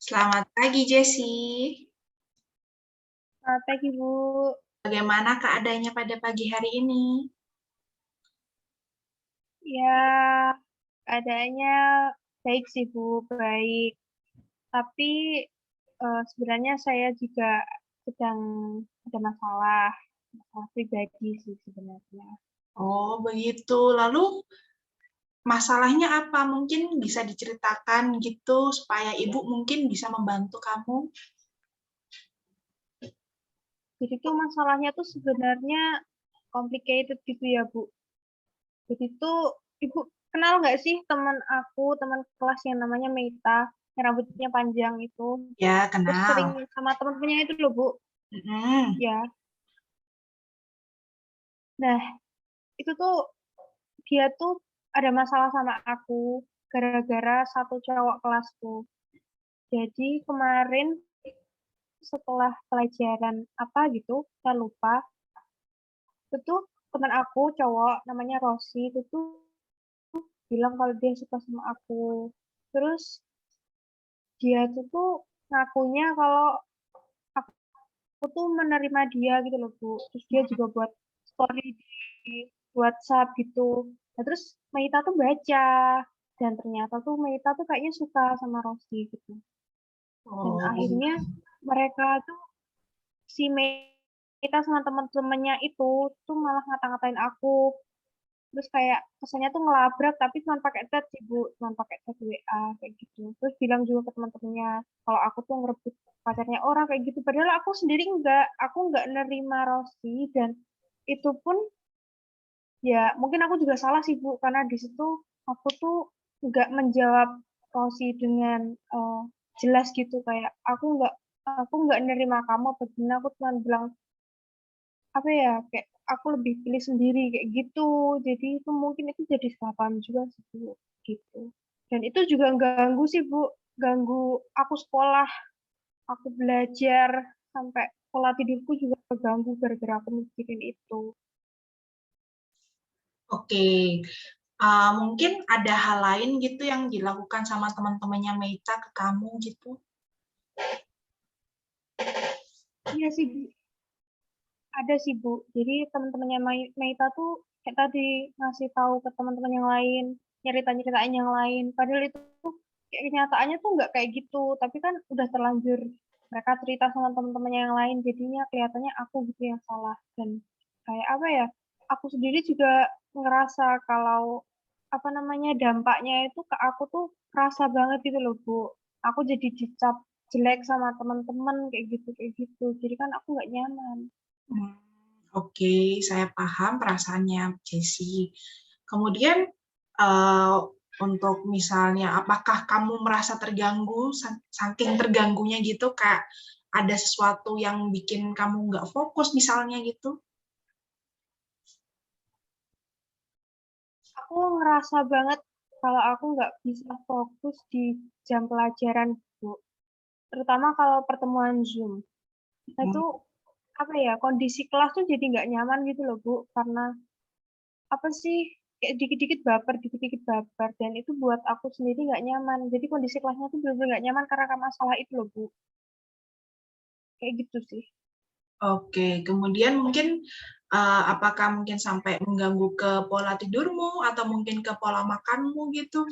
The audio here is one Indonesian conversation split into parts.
Selamat pagi, Jessi. Selamat pagi, Bu. Bagaimana keadaannya pada pagi hari ini? Ya, keadaannya baik sih, Bu, baik. Tapi sebenarnya saya juga sedang ada masalah pribadi sih sebenarnya. Oh, begitu. Lalu masalahnya apa? Mungkin bisa diceritakan gitu supaya Ibu mungkin bisa membantu kamu. Jadi tuh masalahnya tuh sebenarnya complicated gitu ya, Bu. Jadi tuh Ibu kenal nggak sih teman kelas yang namanya Meita, yang rambutnya panjang itu? Ya, Terus sering kenal. sama teman-temannya itu loh, Bu. Mm-mm. Ya. Nah, itu tuh dia tuh ada masalah sama aku gara-gara satu cowok kelasku. Jadi kemarin setelah pelajaran apa gitu, saya lupa. Itu tuh teman aku cowok namanya Rossi itu tuh bilang kalau dia suka sama aku. Terus dia tuh ngakunya kalau aku tuh menerima dia gitu loh, Bu. Terus dia juga buat story di WhatsApp gitu. Nah, terus Maita tuh baca dan ternyata tuh Maita tuh kayaknya suka sama Rossi gitu. Dan Oh, akhirnya mereka tuh si Meita sama teman-temannya itu tuh malah ngata-ngatain aku. Terus kayak kesannya tuh ngelabrak tapi cuma pakai chat sih Bu, cuma pakai chat WA kayak gitu. Terus bilang juga ke teman-temannya kalau aku tuh ngerebut pacarnya orang kayak gitu. Padahal aku nggak nerima Rossi dan itu pun ya mungkin aku juga salah sih Bu karena di situ aku tuh nggak menjawab Rossi dengan eh, jelas gitu kayak aku nggak nerima kamu begini aku cuma bilang apa ya kayak aku lebih pilih sendiri kayak gitu jadi itu mungkin itu jadi salah paham juga sih Bu gitu dan itu juga ganggu sih Bu ganggu aku sekolah aku belajar sampai pola tidurku juga terganggu gara-gara aku mikirin itu. oke. Mungkin ada hal lain gitu yang dilakukan sama teman-temannya Meita ke kamu gitu. Iya sih Bu, ada sih Bu. Jadi teman-temannya Meita tuh kayak tadi ngasih tahu ke teman-teman yang lain, nyerita-nyeritain yang lain. Padahal itu tuh kayak kenyataannya tuh nggak kayak gitu. Tapi kan udah terlanjur mereka cerita sama teman-temannya yang lain, jadinya kelihatannya aku gitu yang salah. Dan kayak apa ya? Aku sendiri juga ngerasa kalau apa namanya dampaknya itu ke aku tuh kerasa banget gitu loh Bu. Aku jadi dicap jelek sama teman-teman kayak gitu. Jadi kan aku nggak nyaman. Hmm, oke, saya paham perasaannya, Jessi. Kemudian, eh, untuk misalnya, apakah kamu merasa terganggu, saking terganggunya gitu, Kak, ada sesuatu yang bikin kamu nggak fokus misalnya gitu? Aku ngerasa banget kalau aku nggak bisa fokus di jam pelajaran, Bu. Terutama kalau pertemuan Zoom. Nah, Hmm, itu apa ya, kondisi kelas tuh jadi nggak nyaman gitu loh, Bu. Karena apa sih, kayak dikit-dikit baper. Dan itu buat aku sendiri nggak nyaman. Jadi kondisi kelasnya tuh bener-bener nggak nyaman karena masalah itu loh, Bu. Kayak gitu sih. Oke, kemudian mungkin apakah mungkin sampai mengganggu ke pola tidurmu atau mungkin ke pola makanmu gitu?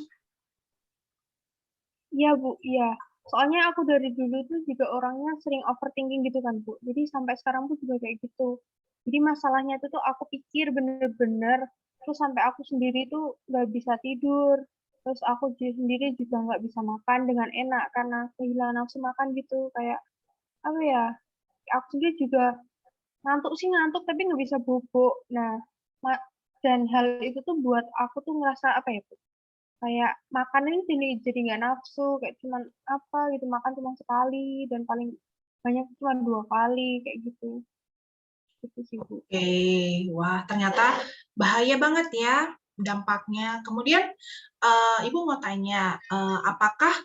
Iya, Bu, iya. Soalnya aku dari dulu tuh juga orangnya sering overthinking gitu kan, Bu. Jadi sampai sekarang pun juga kayak gitu. Jadi masalahnya itu tuh aku pikir bener-bener, terus sampai aku sendiri tuh nggak bisa tidur. Terus aku sendiri juga nggak bisa makan dengan enak karena kehilangan nafsu makan gitu. Kayak apa ya, aku sendiri juga ngantuk sih ngantuk tapi nggak bisa bubuk. Nah, dan hal itu tuh buat aku tuh ngerasa apa ya, Bu? Kayak makan ini jadi nggak nafsu kayak cuman apa gitu makan cuma sekali dan paling banyak cuma 2 kali kayak gitu gitu sih Bu. Oke, wah ternyata bahaya banget ya dampaknya. Kemudian Ibu mau tanya, apakah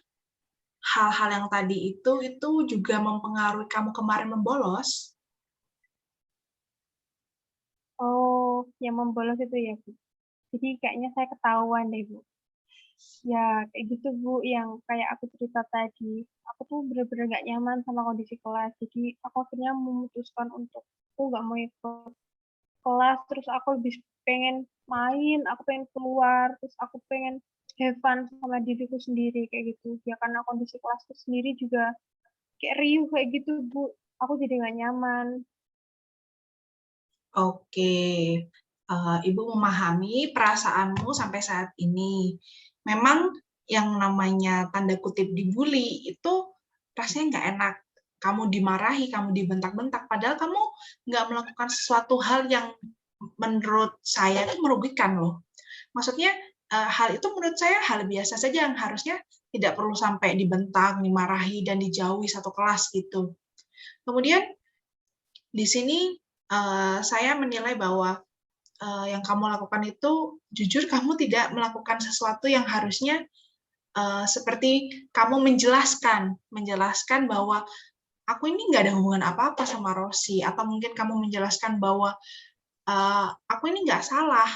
hal-hal yang tadi itu juga mempengaruhi kamu kemarin membolos? Oh yang membolos itu ya Bu, jadi kayaknya saya ketahuan deh Bu. Ya, kayak gitu Bu, yang kayak aku cerita tadi. Aku tuh bener-bener nggak nyaman sama kondisi kelas. Jadi aku akhirnya memutuskan untuk aku nggak mau ikut kelas, terus aku lebih pengen main, aku pengen keluar, terus aku pengen have fun sama diriku sendiri kayak gitu. Ya karena kondisi kelasku sendiri juga kayak riuh kayak gitu Bu. Aku jadi nggak nyaman. Oke, Ibu memahami perasaanmu sampai saat ini. Memang yang namanya tanda kutip dibully itu rasanya nggak enak. Kamu dimarahi, kamu dibentak-bentak, padahal kamu nggak melakukan sesuatu hal yang menurut saya itu merugikan loh. Maksudnya hal itu menurut saya hal biasa saja yang harusnya tidak perlu sampai dibentak, dimarahi, dan dijauhi satu kelas gitu. Kemudian di sini saya menilai bahwa yang kamu lakukan itu jujur kamu tidak melakukan sesuatu yang harusnya seperti kamu menjelaskan bahwa aku ini nggak ada hubungan apa-apa sama Rossi, atau mungkin kamu menjelaskan bahwa aku ini nggak salah.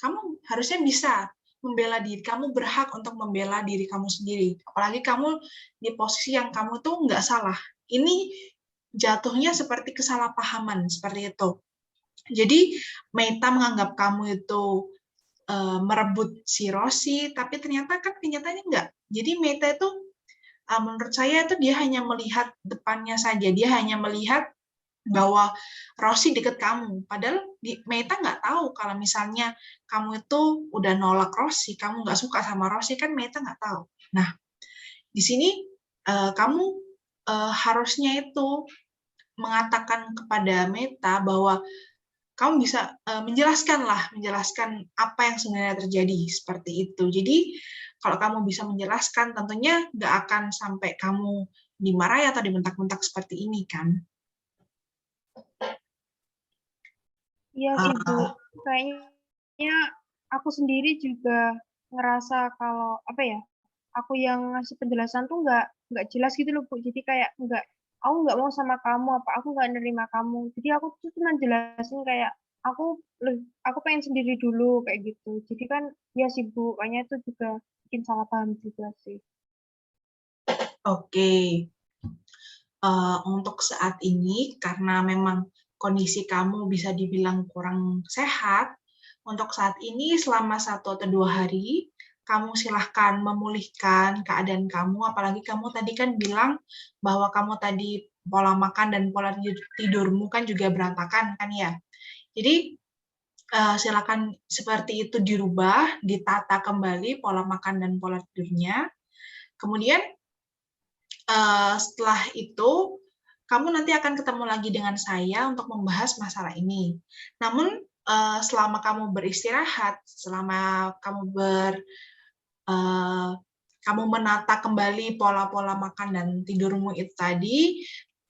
Kamu harusnya bisa membela diri, kamu berhak untuk membela diri kamu sendiri. Apalagi kamu di posisi yang kamu tuh nggak salah. Ini jatuhnya seperti kesalahpahaman, seperti itu. Jadi Meita menganggap kamu itu merebut si Rossi, tapi ternyata kan kenyataannya enggak. Jadi Meita itu menurut saya itu dia hanya melihat depannya saja, dia hanya melihat bahwa Rossi deket kamu. Padahal Meita nggak tahu kalau misalnya kamu itu udah nolak Rossi, kamu nggak suka sama Rossi, kan Meita nggak tahu. Nah, di sini kamu harusnya itu mengatakan kepada Meita bahwa kamu bisa menjelaskan apa yang sebenarnya terjadi seperti itu. Jadi kalau kamu bisa menjelaskan, tentunya nggak akan sampai kamu dimarahi atau dibentak-bentak seperti ini kan. Iya sih Bu, Uh, kayaknya aku sendiri juga ngerasa kalau apa ya, aku yang ngasih penjelasan tuh nggak jelas gitu loh Bu. Jadi kayak nggak, aku nggak mau sama kamu, apa aku nggak nerima kamu. Jadi aku tuh cuma jelasin kayak aku aku pengen sendiri dulu kayak gitu. Jadi kan ya sih Bu, kayaknya itu juga bikin salah paham juga sih. Oke, untuk saat ini karena memang kondisi kamu bisa dibilang kurang sehat, untuk saat ini selama 1 atau 2 hari kamu silahkan memulihkan keadaan kamu, apalagi kamu tadi kan bilang bahwa kamu tadi pola makan dan pola tidurmu kan juga berantakan kan ya. Jadi silakan seperti itu dirubah, ditata kembali pola makan dan pola tidurnya. Kemudian setelah itu, kamu nanti akan ketemu lagi dengan saya untuk membahas masalah ini. Namun, selama kamu beristirahat, selama kamu menata kembali pola-pola makan dan tidurmu itu tadi,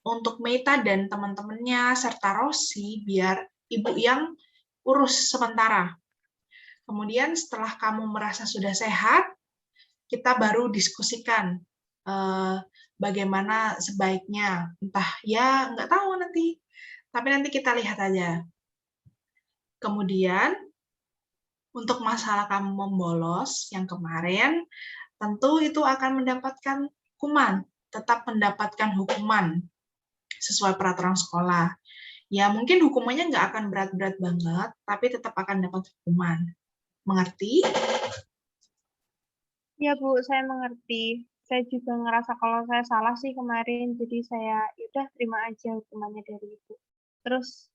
untuk Meita dan teman-temannya, serta Rossi, biar ibu yang urus sementara. Kemudian setelah kamu merasa sudah sehat, kita baru diskusikan bagaimana sebaiknya. Entah ya nggak tahu nanti, tapi nanti kita lihat aja. Kemudian untuk masalah kamu membolos yang kemarin, tentu itu akan mendapatkan hukuman, tetap mendapatkan hukuman sesuai peraturan sekolah. Ya mungkin hukumannya nggak akan berat-berat banget, tapi tetap akan dapat hukuman. Mengerti? Ya Bu, saya mengerti. Saya juga ngerasa kalau saya salah sih kemarin, jadi saya yaudah terima aja hukumannya dari Ibu. Terus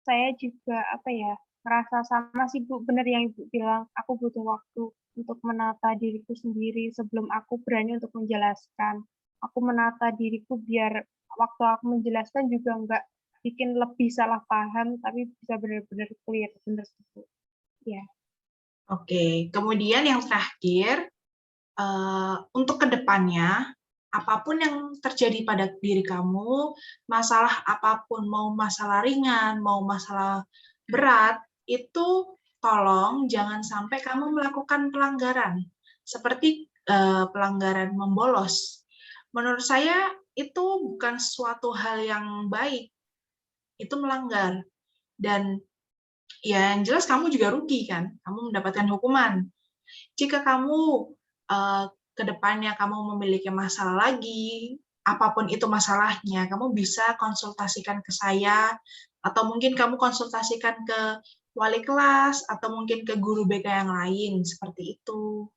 saya juga apa ya, ngerasa sama sih Bu, bener yang Ibu bilang, aku butuh waktu untuk menata diriku sendiri sebelum aku berani untuk menjelaskan. Aku menata diriku biar waktu aku menjelaskan juga nggak bikin lebih salah paham, tapi bisa benar-benar clear, bener sih Bu. Ya. Oke, kemudian yang terakhir, untuk kedepannya, apapun yang terjadi pada diri kamu, masalah apapun, mau masalah ringan, mau masalah berat, itu tolong jangan sampai kamu melakukan pelanggaran, seperti pelanggaran membolos. Menurut saya itu bukan suatu hal yang baik, itu melanggar. Dan ya yang jelas kamu juga rugi kan, kamu mendapatkan hukuman. Jika kamu ke depannya kamu memiliki masalah lagi, apapun itu masalahnya, kamu bisa konsultasikan ke saya, atau mungkin kamu konsultasikan ke wali kelas, atau mungkin ke guru BK yang lain, seperti itu.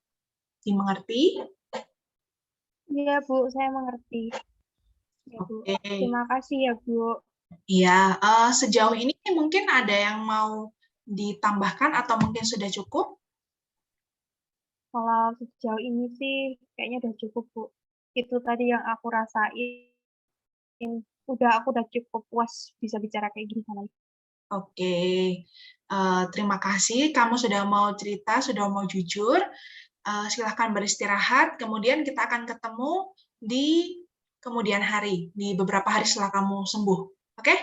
Dimengerti? Iya, Bu, saya mengerti. Ya, Bu. Oke. Terima kasih ya, Bu. Iya, sejauh ini mungkin ada yang mau ditambahkan atau mungkin sudah cukup? Kalau sejauh ini sih kayaknya udah cukup, Bu. Itu tadi yang aku rasain. Aku udah cukup puas bisa bicara kayak gini sama Ibu. Oke, terima kasih kamu sudah mau cerita, sudah mau jujur. Silahkan beristirahat, kemudian kita akan ketemu di kemudian hari, di beberapa hari setelah kamu sembuh. Oke?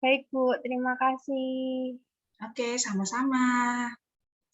Baik, Bu. Terima kasih. Oke, sama-sama.